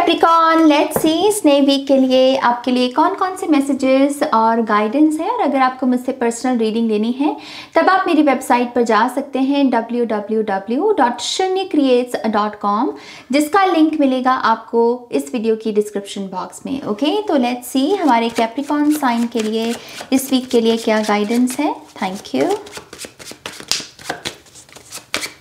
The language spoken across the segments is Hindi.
कैप्रिकॉन, लेट्स सी इस नए वीक के लिए आपके लिए कौन कौन से मैसेजेस और गाइडेंस है। और अगर आपको मुझसे पर्सनल रीडिंग लेनी है तब आप मेरी वेबसाइट पर जा सकते हैं www.shanyacreates.com, जिसका लिंक मिलेगा आपको इस वीडियो की डिस्क्रिप्शन बॉक्स में। ओके, तो लेट्स सी हमारे कैप्रिकॉन साइन के लिए इस वीक के लिए क्या गाइडेंस है। Thank you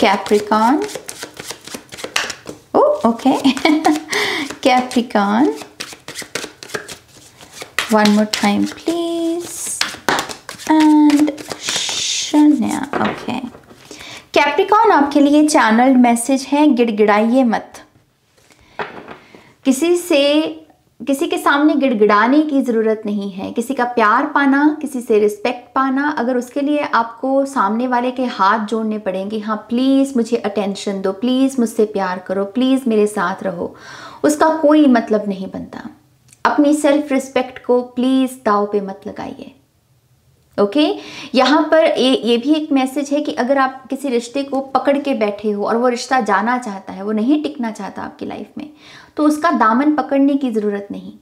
Capricorn. Okay. Capricorn, one more time please, and Shanya. Okay. Capricorn, आपके लिए चैनल्ड मैसेज है, गिड़गिड़ाइए मत। किसी के सामने गिड़गिड़ाने की ज़रूरत नहीं है। किसी का प्यार पाना, किसी से रिस्पेक्ट पाना, अगर उसके लिए आपको सामने वाले के हाथ जोड़ने पड़ेंगे, हाँ प्लीज़ मुझे अटेंशन दो, प्लीज़ मुझसे प्यार करो, प्लीज़ मेरे साथ रहो, उसका कोई मतलब नहीं बनता। अपनी सेल्फ रिस्पेक्ट को प्लीज़ दाव पे मत लगाइए। ओके, यहाँ पर ये भी एक मैसेज है कि अगर आप किसी रिश्ते को पकड़ के बैठे हो और वो रिश्ता जाना चाहता है, वो नहीं टिकना चाहता आपकी लाइफ में, तो उसका दामन पकड़ने की ज़रूरत नहीं।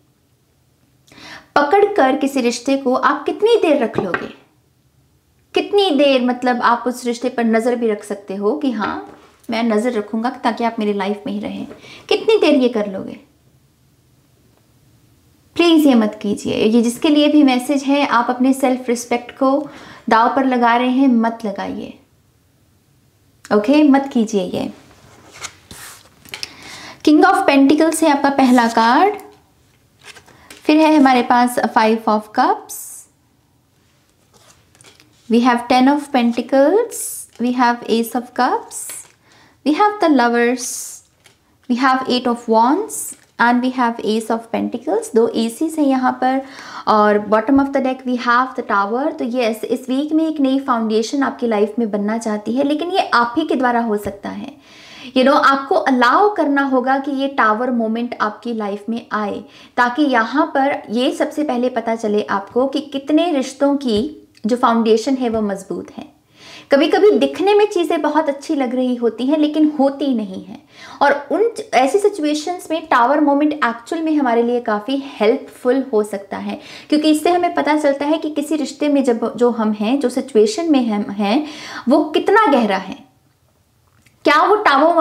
पकड़ कर किसी रिश्ते को आप कितनी देर रख लोगे? कितनी देर, मतलब आप उस रिश्ते पर नज़र भी रख सकते हो कि हाँ मैं नज़र रखूँगा ताकि आप मेरी लाइफ में ही रहें। कितनी देर ये कर लोगे? प्लीज़ ये मत कीजिए। ये जिसके लिए भी मैसेज है, आप अपने सेल्फ रिस्पेक्ट को दाव पर लगा रहे हैं, मत लगाइए। ओके, मत कीजिए ये। किंग ऑफ पेंटिकल्स है आपका पहला कार्ड। फिर है हमारे पास 5 of cups, we have 10 of pentacles, we have ace of cups, we have the lovers, we have 8 of wands and we have ace of pentacles. 2 aces हैं यहाँ पर। और bottom of the deck we have the tower. तो ये इस वीक में एक नई फाउंडेशन आपकी लाइफ में बनना चाहती है, लेकिन ये आप ही के द्वारा हो सकता है। आपको अलाउ करना होगा कि ये टावर मोमेंट आपकी लाइफ में आए, ताकि यहाँ पर ये सबसे पहले पता चले आपको कि कितने रिश्तों की जो फाउंडेशन है वो मजबूत है। कभी कभी दिखने में चीज़ें बहुत अच्छी लग रही होती हैं लेकिन होती नहीं है, और उन ऐसी सिचुएशंस में टावर मोमेंट एक्चुअल में हमारे लिए काफ़ी हेल्पफुल हो सकता है, क्योंकि इससे हमें पता चलता है कि किसी रिश्ते में जो हम हैं, जो सिचुएशन में हम हैं, वो कितना गहरा है। क्या वो टावर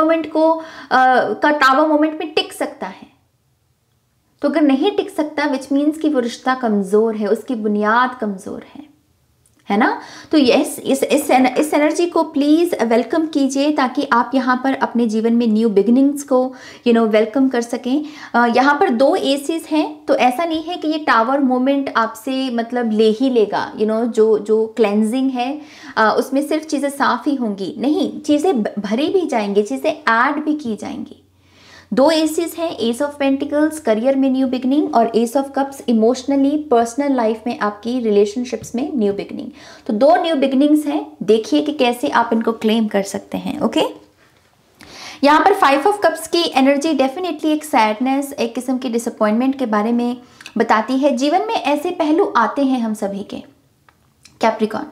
मोमेंट में टिक सकता है? तो अगर नहीं टिक सकता, विच मीन्स कि वो रिश्ता कमज़ोर है, उसकी बुनियाद कमज़ोर है ना। तो यस, इस एनर्जी को प्लीज़ वेलकम कीजिए, ताकि आप यहाँ पर अपने जीवन में न्यू बिगिनिंग्स को वेलकम कर सकें। यहाँ पर 2 एसीज हैं, तो ऐसा नहीं है कि ये टावर मोमेंट आपसे मतलब ले ही लेगा। जो क्लेंजिंग है उसमें सिर्फ चीज़ें साफ ही होंगी, नहीं, चीज़ें भरी भी जाएंगी, चीज़ें ऐड भी की जाएंगी। 2 एसीज हैं, एस ऑफ पेंटिकल्स करियर में न्यू बिगनिंग, और S of cups emotionally personal life में आपकी रिलेशनशिप्स में न्यू बिगनिंग। तो 2 न्यू बिगनिंग्स हैं, देखिए कि कैसे आप इनको क्लेम कर सकते हैं। ओके, यहाँ पर 5 ऑफ कप्स की एनर्जी डेफिनेटली एक सैडनेस, एक किस्म की डिसअपॉइंटमेंट के बारे में बताती है। जीवन में ऐसे पहलू आते हैं हम सभी के, कैप्रिकॉन,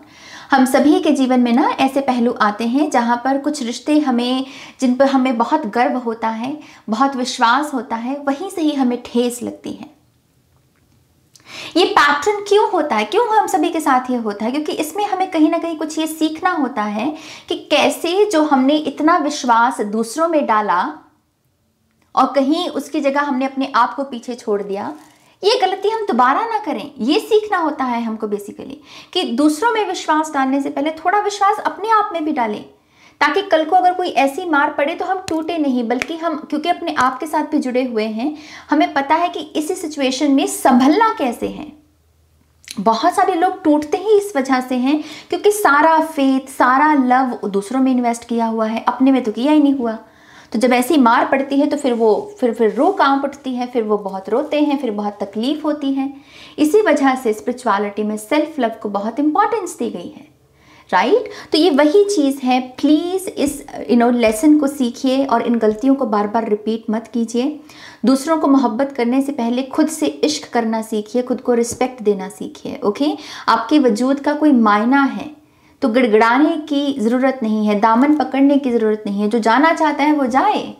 हम सभी के जीवन में ना ऐसे पहलू आते हैं जहाँ पर कुछ रिश्ते जिन पर हमें बहुत गर्व होता है, बहुत विश्वास होता है, वहीं से ही हमें ठेस लगती है। ये पैटर्न क्यों होता है, क्यों हम सभी के साथ ये होता है? क्योंकि इसमें हमें कहीं ना कहीं कुछ ये सीखना होता है कि कैसे जो हमने इतना विश्वास दूसरों में डाला और कहीं उसकी जगह हमने अपने आप को पीछे छोड़ दिया, ये गलती हम दोबारा ना करें। ये सीखना होता है हमको बेसिकली, कि दूसरों में विश्वास डालने से पहले थोड़ा विश्वास अपने आप में भी डालें, ताकि कल को अगर कोई ऐसी मार पड़े तो हम टूटे नहीं, बल्कि हम, क्योंकि अपने आप के साथ भी जुड़े हुए हैं, हमें पता है कि इसी सिचुएशन में संभलना कैसे है। बहुत सारे लोग टूटते ही इस वजह से हैं क्योंकि सारा फेथ, सारा लव दूसरों में इन्वेस्ट किया हुआ है, अपने में तो किया ही नहीं हुआ। तो जब ऐसी मार पड़ती है तो फिर रो कांप उठती है, फिर वो बहुत रोते हैं, फिर बहुत तकलीफ होती है। इसी वजह से स्पिरिचुअलिटी में सेल्फ लव को बहुत इंपॉर्टेंस दी गई है, राइट। तो ये वही चीज़ है, प्लीज़ इस लेसन को सीखिए और इन गलतियों को बार बार रिपीट मत कीजिए। दूसरों को मोहब्बत करने से पहले खुद से इश्क करना सीखिए, खुद को रिस्पेक्ट देना सीखिए। ओके, आपके वजूद का कोई मायना है तो गिड़गिड़ाने की ज़रूरत नहीं है, दामन पकड़ने की ज़रूरत नहीं है। जो जाना चाहता है वो जाए,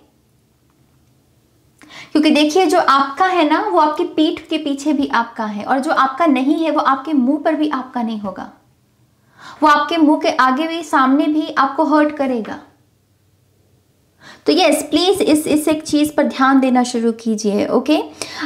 क्योंकि देखिए जो आपका है ना वो आपकी पीठ के पीछे भी आपका है, और जो आपका नहीं है वो आपके मुंह पर भी आपका नहीं होगा, वो आपके मुंह के आगे भी सामने भी आपको हर्ट करेगा। तो यस प्लीज इस एक चीज पर ध्यान देना शुरू कीजिए। ओके,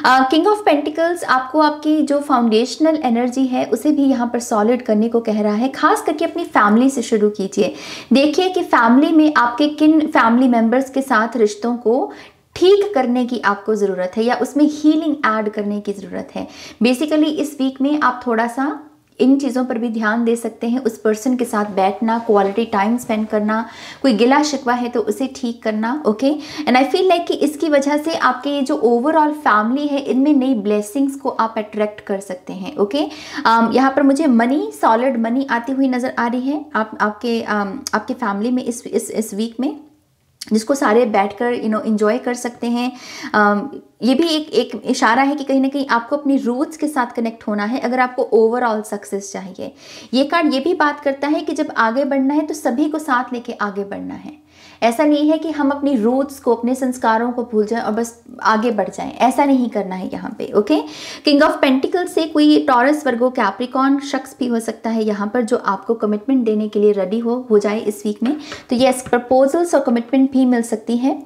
किंग ऑफ पेंटिकल्स आपको आपकी जो फाउंडेशनल एनर्जी है उसे भी यहाँ पर सॉलिड करने को कह रहा है। खास करके अपनी फैमिली से शुरू कीजिए। देखिए कि फैमिली में आपके किन फैमिली मेंबर्स के साथ रिश्तों को ठीक करने की आपको ज़रूरत है, या उसमें हीलिंग ऐड करने की ज़रूरत है। बेसिकली इस वीक में आप थोड़ा सा इन चीज़ों पर भी ध्यान दे सकते हैं। उस पर्सन के साथ बैठना, क्वालिटी टाइम स्पेंड करना, कोई गिला शिकवा है तो उसे ठीक करना। Okay, and I feel like कि इसकी वजह से आपके ये जो ओवरऑल फैमिली है इनमें नई ब्लेसिंग्स को आप अट्रैक्ट कर सकते हैं। ओके, यहाँ पर मुझे मनी, सॉलिड मनी आती हुई नज़र आ रही है आपके फैमिली में इस वीक में, जिसको सारे बैठकर एंजॉय कर सकते हैं। ये भी एक इशारा है कि कहीं ना कहीं आपको अपनी रूट्स के साथ कनेक्ट होना है अगर आपको ओवरऑल सक्सेस चाहिए। ये कार्ड ये भी बात करता है कि जब आगे बढ़ना है तो सभी को साथ लेके आगे बढ़ना है। ऐसा नहीं है कि हम अपनी रूट्स को, अपने संस्कारों को भूल जाएं और बस आगे बढ़ जाएं, ऐसा नहीं करना है यहाँ पे। ओके, किंग ऑफ पेंटिकल से कोई टॉरस, वर्गो, कैप्रिकॉर्न शख्स भी हो सकता है यहाँ पर जो आपको कमिटमेंट देने के लिए रेडी हो जाए इस वीक में। तो यस, प्रपोजल्स और कमिटमेंट भी मिल सकती है।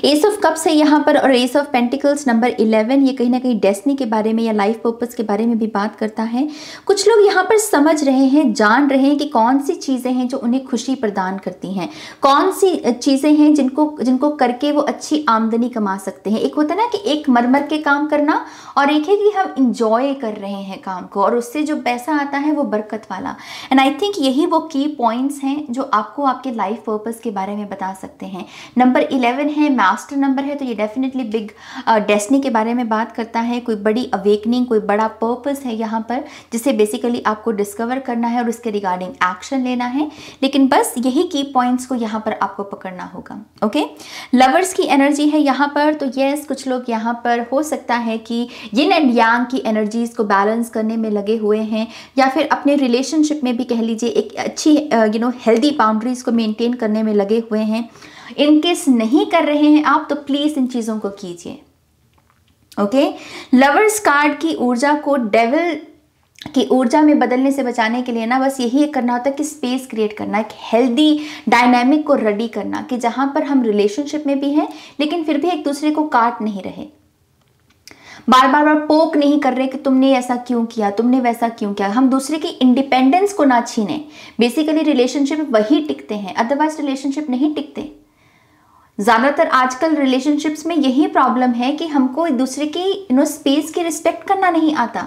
एस ऑफ कप्स है यहाँ पर, और एस ऑफ पेंटिकल्स नंबर 11, ये कहीं ना कहीं डेस्टिनी के बारे में या लाइफ पर्पस के बारे में भी बात करता है। कुछ लोग यहाँ पर समझ रहे हैं, जान रहे हैं कि कौन सी चीज़ें हैं जो उन्हें खुशी प्रदान करती हैं, कौन सी चीज़ें हैं जिनको करके वो अच्छी आमदनी कमा सकते हैं। एक होता है ना कि एक मर के काम करना, और एक है कि हम इंजॉय कर रहे हैं काम को और उससे जो पैसा आता है वो बरकत वाला। एंड आई थिंक यही वो की पॉइंट्स हैं जो आपको आपके लाइफ पर्पस के बारे में बता सकते हैं। नंबर 11 है, मास्टर नंबर है, तो ये डेफिनेटली बिग डेस्टिनी के बारे में बात करता है। कोई बड़ी अवेकनिंग, कोई बड़ा पर्पस है यहाँ पर जिसे बेसिकली आपको डिस्कवर करना है और उसके रिगार्डिंग एक्शन लेना है। लेकिन बस यही की पॉइंट्स को यहाँ पर आपको पकड़ना होगा। ओके, लवर्स की एनर्जी है यहाँ पर, तो यस कुछ लोग यहाँ पर हो सकता है कि यिन एंड यांग की एनर्जीज को बैलेंस करने में लगे हुए हैं, या फिर अपने रिलेशनशिप में भी कह लीजिए एक अच्छी हेल्दी बाउंड्रीज को मेंटेन करने में लगे हुए हैं। इनकेस नहीं कर रहे हैं आप तो प्लीज इन चीजों को कीजिए। ओके, लवर्स कार्ड की ऊर्जा को डेविल की ऊर्जा में बदलने से बचाने के लिए ना बस यही करना होता है कि स्पेस क्रिएट करना, एक हेल्दी डायनामिक को रेडी करना कि जहां पर हम रिलेशनशिप में भी हैं लेकिन फिर भी एक दूसरे को काट नहीं रहे, बार बार पोक नहीं कर रहे कि तुमने ऐसा क्यों किया, तुमने वैसा क्यों किया। हम दूसरे की इंडिपेंडेंस को ना छीने। बेसिकली रिलेशनशिप वही टिकते हैं, अदरवाइज रिलेशनशिप नहीं टिकते। ज़्यादातर आजकल रिलेशनशिप्स में यही प्रॉब्लम है कि हमको एक दूसरे की स्पेस की रिस्पेक्ट करना नहीं आता।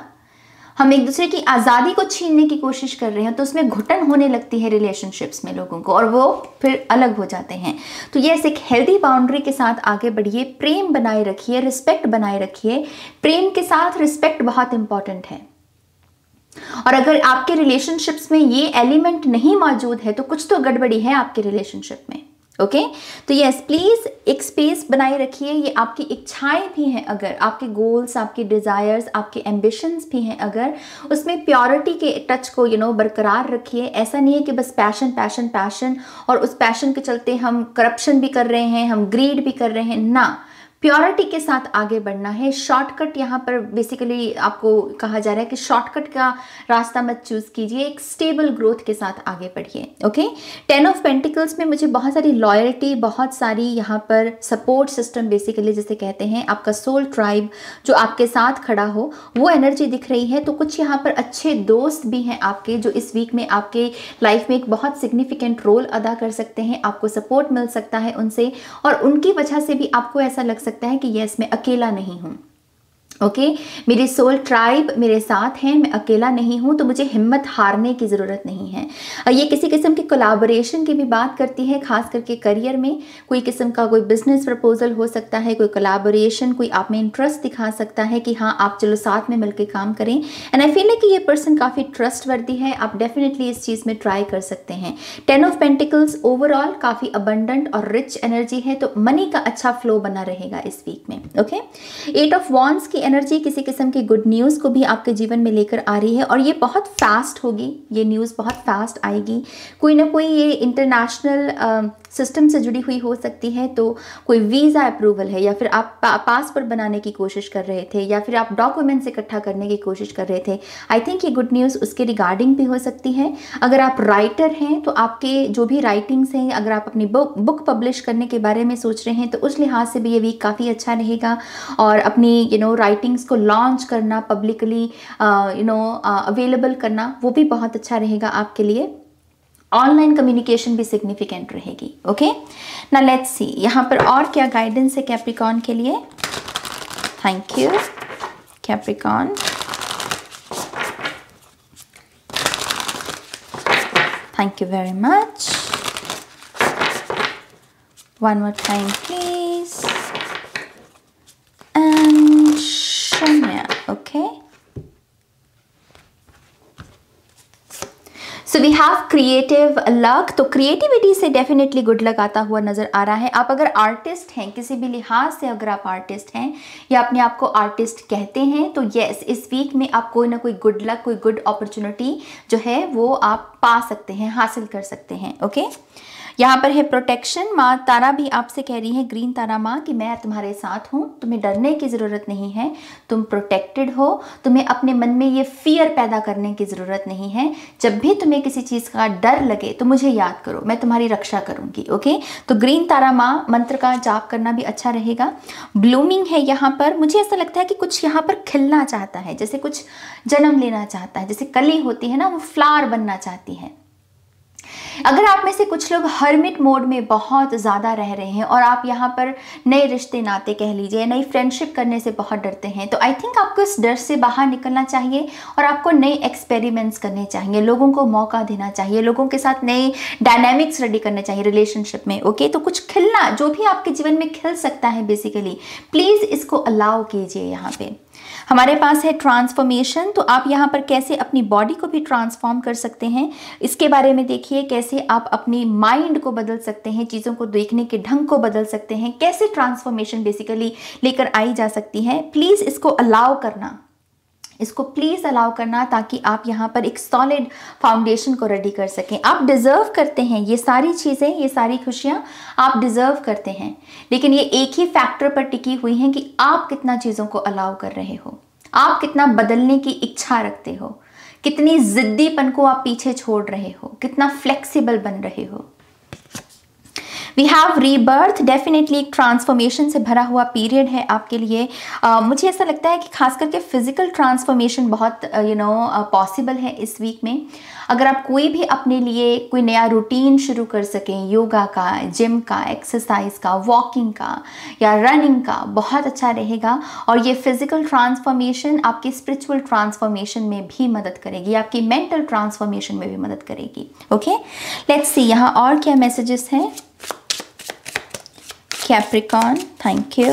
हम एक दूसरे की आज़ादी को छीनने की कोशिश कर रहे हैं, तो उसमें घुटन होने लगती है रिलेशनशिप्स में लोगों को, और वो फिर अलग हो जाते हैं। तो यस, एक हेल्दी बाउंड्री के साथ आगे बढ़िए, प्रेम बनाए रखिए, रिस्पेक्ट बनाए रखिए। प्रेम के साथ रिस्पेक्ट बहुत इंपॉर्टेंट है, और अगर आपके रिलेशनशिप्स में ये एलिमेंट नहीं मौजूद है तो कुछ तो गड़बड़ी है आपके रिलेशनशिप में। ओके, तो यस प्लीज एक स्पेस बनाए रखिए। ये आपकी इच्छाएं भी हैं, अगर आपके गोल्स, आपके डिजायर्स, आपके एम्बिशंस भी हैं, अगर उसमें प्योरिटी के टच को बरकरार रखिए। ऐसा नहीं है कि बस पैशन पैशन पैशन और उस पैशन के चलते हम करप्शन भी कर रहे हैं, हम ग्रीड भी कर रहे हैं ना। प्योरिटी के साथ आगे बढ़ना है। शॉर्टकट यहाँ पर बेसिकली आपको कहा जा रहा है कि शॉर्टकट का रास्ता मत चूज कीजिए, एक स्टेबल ग्रोथ के साथ आगे बढ़िए। ओके, 10 ऑफ पेंटिकल्स में मुझे बहुत सारी लॉयल्टी, बहुत सारी यहाँ पर सपोर्ट सिस्टम, बेसिकली जिसे कहते हैं आपका सोल ट्राइब जो आपके साथ खड़ा हो, वो एनर्जी दिख रही है। तो कुछ यहाँ पर अच्छे दोस्त भी हैं आपके जो इस वीक में आपके लाइफ में एक बहुत सिग्निफिकेंट रोल अदा कर सकते हैं। आपको सपोर्ट मिल सकता है उनसे, और उनकी वजह से भी आपको ऐसा लग सकता है कि यस मैं अकेला नहीं हूं। ओके, मेरी सोल ट्राइब मेरे साथ हैं, मैं अकेला नहीं हूं, तो मुझे हिम्मत हारने की ज़रूरत नहीं है। ये किसी किस्म की कोलैबोरेशन की भी बात करती है, खास करके करियर में कोई किस्म का कोई बिजनेस प्रपोजल हो सकता है, कोई कोलैबोरेशन, कोई आप में इंटरेस्ट दिखा सकता है कि हाँ आप चलो साथ में मिलकर काम करें। एंड आई फील है कि ये पर्सन काफ़ी ट्रस्टवर्दी है, आप डेफिनेटली इस चीज़ में ट्राई कर सकते हैं। 10 ऑफ पेंटिकल्स ओवरऑल काफ़ी अबंडेंट और रिच एनर्जी है, तो मनी का अच्छा फ्लो बना रहेगा इस वीक में। ओके, 8 ऑफ वॉन्ड्स की एनर्जी किसी किस्म की गुड न्यूज़ को भी आपके जीवन में लेकर आ रही है और ये बहुत फास्ट होगी, ये न्यूज़ बहुत फास्ट आएगी। कोई ना कोई ये इंटरनेशनल सिस्टम से जुड़ी हुई हो सकती है, तो कोई वीज़ा अप्रूवल है, या फिर आप पासपोर्ट बनाने की कोशिश कर रहे थे, या फिर आप डॉक्यूमेंट्स इकट्ठा करने की कोशिश कर रहे थे। आई थिंक ये गुड न्यूज़ उसके रिगार्डिंग भी हो सकती है। अगर आप राइटर हैं तो आपके जो भी राइटिंग्स हैं, अगर आप अपनी बुक पब्लिश करने के बारे में सोच रहे हैं तो उस लिहाज से भी ये वीक काफ़ी अच्छा रहेगा। और अपनी राइटिंग्स को लॉन्च करना, पब्लिकली अवेलेबल करना, वो भी बहुत अच्छा रहेगा आपके लिए। ऑनलाइन कम्युनिकेशन भी सिग्निफिकेंट रहेगी। ओके, ना लेट्स सी यहाँ पर और क्या गाइडेंस है कैप्रिकॉर्न के लिए। Thank you Capricorn. Thank you very much. One more time please. And शम्या। Okay, so we have creative luck. तो क्रिएटिविटी से डेफिनेटली गुड लक आता हुआ नजर आ रहा है। आप अगर आर्टिस्ट हैं, किसी भी लिहाज से अगर आप आर्टिस्ट हैं या अपने आप को आर्टिस्ट कहते हैं, तो यस, इस वीक में आप कोई ना कोई गुड लक, कोई गुड अपॉर्चुनिटी जो है वो आप पा सकते हैं, हासिल कर सकते हैं। ओके, यहाँ पर है प्रोटेक्शन। माँ तारा भी आपसे कह रही है, ग्रीन तारा माँ, कि मैं तुम्हारे साथ हूँ, तुम्हें डरने की ज़रूरत नहीं है, तुम प्रोटेक्टेड हो, तुम्हें अपने मन में ये फियर पैदा करने की ज़रूरत नहीं है। जब भी तुम्हें किसी चीज़ का डर लगे तो मुझे याद करो, मैं तुम्हारी रक्षा करूँगी। ओके, तो ग्रीन तारा माँ मंत्र का जाप करना भी अच्छा रहेगा। ब्लूमिंग है यहाँ पर, मुझे ऐसा लगता है कि कुछ यहाँ पर खिलना चाहता है, जैसे कुछ जन्म लेना चाहता है, जैसे कली होती है ना, वो फ्लावर बनना चाहती है। अगर आप में से कुछ लोग हर्मिट मोड में बहुत ज़्यादा रह रहे हैं और आप यहाँ पर नए रिश्ते नाते कह लीजिए, नई फ्रेंडशिप करने से बहुत डरते हैं, तो आई थिंक आपको इस डर से बाहर निकलना चाहिए और आपको नए एक्सपेरिमेंट्स करने चाहिए, लोगों को मौका देना चाहिए, लोगों के साथ नए डायनामिक्स रेडी करने चाहिए रिलेशनशिप में। ओके, तो कुछ खिलना, जो भी आपके जीवन में खिल सकता है बेसिकली, प्लीज़ इसको अलाउ कीजिए। यहाँ पे हमारे पास है ट्रांसफॉर्मेशन। तो आप यहाँ पर कैसे अपनी बॉडी को भी ट्रांसफॉर्म कर सकते हैं, इसके बारे में देखिए। कैसे आप अपनी माइंड को बदल सकते हैं, चीज़ों को देखने के ढंग को बदल सकते हैं, कैसे ट्रांसफॉर्मेशन बेसिकली लेकर आई जा सकती है। प्लीज़ इसको अलाउ करना, इसको प्लीज़ अलाउ करना, ताकि आप यहाँ पर एक सॉलिड फाउंडेशन को रेडी कर सकें। आप डिज़र्व करते हैं ये सारी चीज़ें, ये सारी खुशियाँ आप डिज़र्व करते हैं, लेकिन ये एक ही फैक्टर पर टिकी हुई हैं कि आप कितना चीज़ों को अलाउ कर रहे हो, आप कितना बदलने की इच्छा रखते हो, कितनी ज़िद्दीपन को आप पीछे छोड़ रहे हो, कितना फ्लेक्सिबल बन रहे हो। वी हैव रीबर्थ, डेफिनेटली एक ट्रांसफॉर्मेशन से भरा हुआ पीरियड है आपके लिए। मुझे ऐसा लगता है कि खास करके फिजिकल ट्रांसफॉर्मेशन बहुत पॉसिबल है इस वीक में। अगर आप कोई भी अपने लिए कोई नया रूटीन शुरू कर सकें, योगा का, जिम का, एक्सरसाइज का, वॉकिंग का या रनिंग का, बहुत अच्छा रहेगा। और ये फिजिकल ट्रांसफॉर्मेशन आपकी स्पिरिचुअल ट्रांसफॉर्मेशन में भी मदद करेगी, आपकी मेंटल ट्रांसफॉर्मेशन में भी मदद करेगी। ओके, लेट्स सी यहाँ और क्या मैसेजेस हैं। Capricorn, thank you.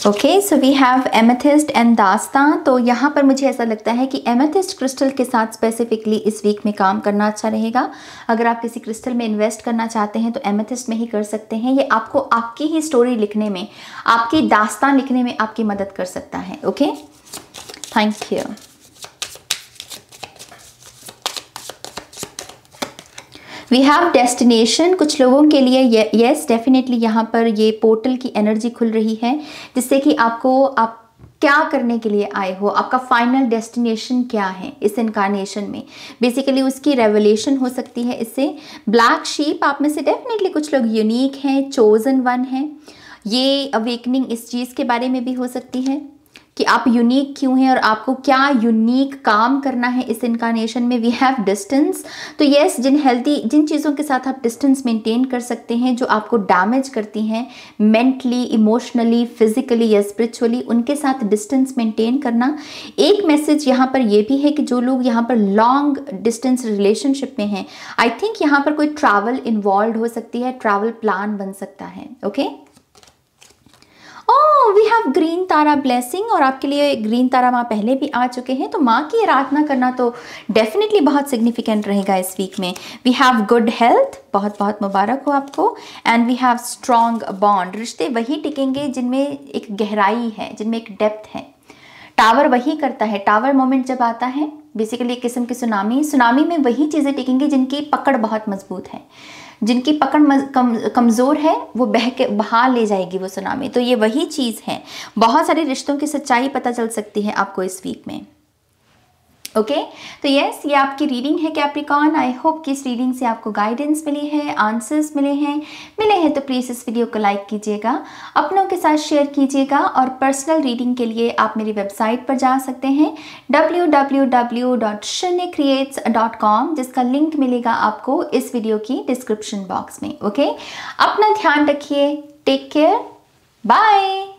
Okay, so we have amethyst and दास्तां। तो यहाँ पर मुझे ऐसा लगता है कि एमेथिस्ट क्रिस्टल के साथ स्पेसिफिकली इस वीक में काम करना अच्छा रहेगा। अगर आप किसी क्रिस्टल में इन्वेस्ट करना चाहते हैं तो एमेथिस्ट में ही कर सकते हैं। ये आपको आपकी ही स्टोरी लिखने में, आपकी दास्तां लिखने में आपकी मदद कर सकता है। Okay, thank you. We have destination. कुछ लोगों के लिए येस डेफिनेटली यहाँ पर ये पोर्टल की एनर्जी खुल रही है, जिससे कि आप क्या करने के लिए आए हो, आपका फाइनल डेस्टिनेशन क्या है इस इनकारनेशन में, बेसिकली उसकी रेवलेशन हो सकती है इससे। ब्लैक शीप, आप में से डेफिनेटली कुछ लोग यूनिक हैं, चोजन वन हैं। ये अवेकनिंग इस चीज़ के बारे में भी हो सकती है कि आप यूनिक क्यों हैं और आपको क्या यूनिक काम करना है इस इनकारनेशन में। We have distance. तो यस, जिन चीज़ों के साथ आप डिस्टेंस मेंटेन कर सकते हैं, जो आपको डैमेज करती हैं मेंटली, इमोशनली, फिजिकली या स्पिरिचुअली, उनके साथ डिस्टेंस मेंटेन करना। एक मैसेज यहाँ पर यह भी है कि जो लोग यहाँ पर लॉन्ग डिस्टेंस रिलेशनशिप में हैं, आई थिंक यहाँ पर कोई ट्रैवल इन्वॉल्व हो सकती है, ट्रैवल प्लान बन सकता है। Okay, oh we have green Tara blessing, और आपके लिए ग्रीन तारा माँ पहले भी आ चुके हैं, तो माँ की आराधना करना तो डेफिनेटली बहुत सिग्निफिकेंट रहेगा इस वीक में। वी हैव गुड हेल्थ, बहुत बहुत मुबारक हो आपको। And we have strong bond, रिश्ते वही टिकेंगे जिनमें एक गहराई है, जिनमें एक डेप्थ है। टावर वही करता है, टावर मोमेंट जब आता है बेसिकली एक किस्म की सुनामी में वही चीज़ें टिकेंगी जिनकी पकड़ बहुत मजबूत है। जिनकी पकड़ कमज़ोर है वो बहा ले जाएगी वो सुनामी। तो ये वही चीज़ है, बहुत सारे रिश्तों की सच्चाई पता चल सकती है आपको इस वीक में। ओके तो यस, ये आपकी रीडिंग है कैप्रिकॉर्न। आई होप कि इस रीडिंग से आपको गाइडेंस मिली है, आंसर्स मिले हैं तो प्लीज़ इस वीडियो को लाइक कीजिएगा, अपनों के साथ शेयर कीजिएगा, और पर्सनल रीडिंग के लिए आप मेरी वेबसाइट पर जा सकते हैं www.shanyacreates.com, जिसका लिंक मिलेगा आपको इस वीडियो की डिस्क्रिप्शन बॉक्स में। ओके अपना ध्यान रखिए, टेक केयर, बाय।